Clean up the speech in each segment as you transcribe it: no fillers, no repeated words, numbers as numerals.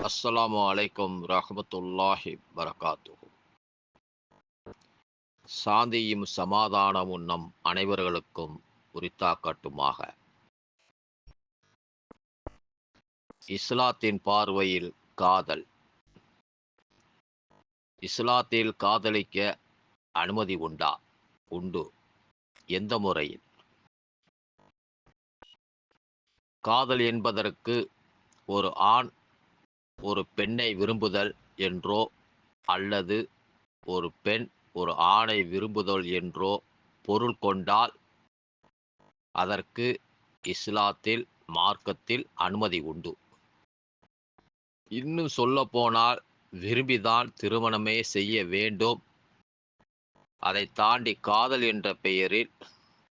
அஸ்ஸலாமு அலைக்கும் ரஹ்மத்துல்லாஹி வரகாத்துஹு. சாந்தியும் சமாதானமும் நம் அனைவர்களுக்கும் உரித்தாக்கட்டுமாக. இஸ்லாத்தின் பார்வையில் காதல். இஸ்லாத்தில் காதலிக்க அனுமதி உண்டா? உண்டு. எந்த முறையில்? காதல் என்பதற்கு ஒரு ஆண் ஒரு பெண்ணை விரும்புதல் என்றோ அல்லது ஒரு பெண் ஒரு ஆணை விரும்புதல் என்றோ பொருள் கொண்டால் அதற்கு இஸ்லாத்தில் மார்க்கத்தில் அனுமதி உண்டு. இன்னும் சொல்லப்போனால் விரும்பிதான் திருமணமே செய்ய வேண்டும். அதை தாண்டி காதல் என்ற பெயரில்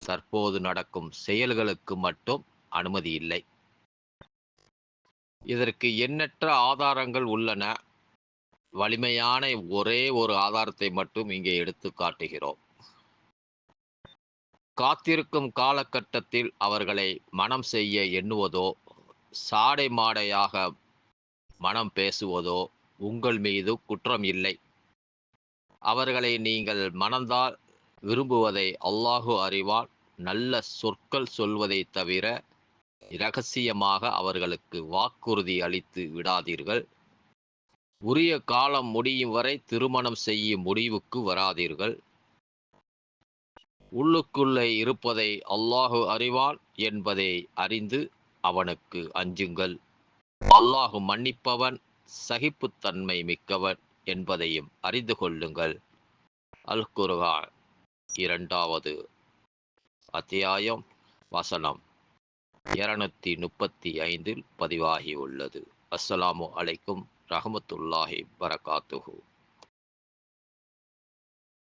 தற்போது நடக்கும் செயல்களுக்கு மட்டும் அனுமதி இல்லை. இதற்கு எண்ணற்ற ஆதாரங்கள் உள்ளன. வலிமையான ஒரே ஒரு ஆதாரத்தை மட்டும் இங்கே எடுத்து காட்டுகிறோம். காத்திருக்கும் காலகட்டத்தில் அவர்களை மனம் செய்ய எண்ணுவதோ சாடை மாடையாக மனம் பேசுவதோ உங்கள் மீது குற்றம் இல்லை. அவர்களை நீங்கள் மனந்தால் விரும்புவதை அல்லாஹு அறிவான். நல்ல சொற்கள் சொல்வதை தவிர இரகசியமாக அவர்களுக்கு வாக்குறுதி அளித்து விடாதீர்கள். உரிய காலம் முடியும் வரை திருமணம் செய்யும் முடிவுக்கு வராதீர்கள். உள்ளுக்குள்ளே இருப்பதை அல்லாஹு அறிவான் என்பதை அறிந்து அவனுக்கு அஞ்சுங்கள். அல்லாஹு மன்னிப்பவன், சகிப்புத்தன்மை மிக்கவன் என்பதையும் அறிந்து கொள்ளுங்கள். அல் குர்ஆன் 2வது அத்தியாயம் வசனம் 235 பதிவாகியுள்ளது. அஸ்ஸலாமு அலைக்கும் ரஹ்மத்துல்லாஹி வரகாத்துஹு.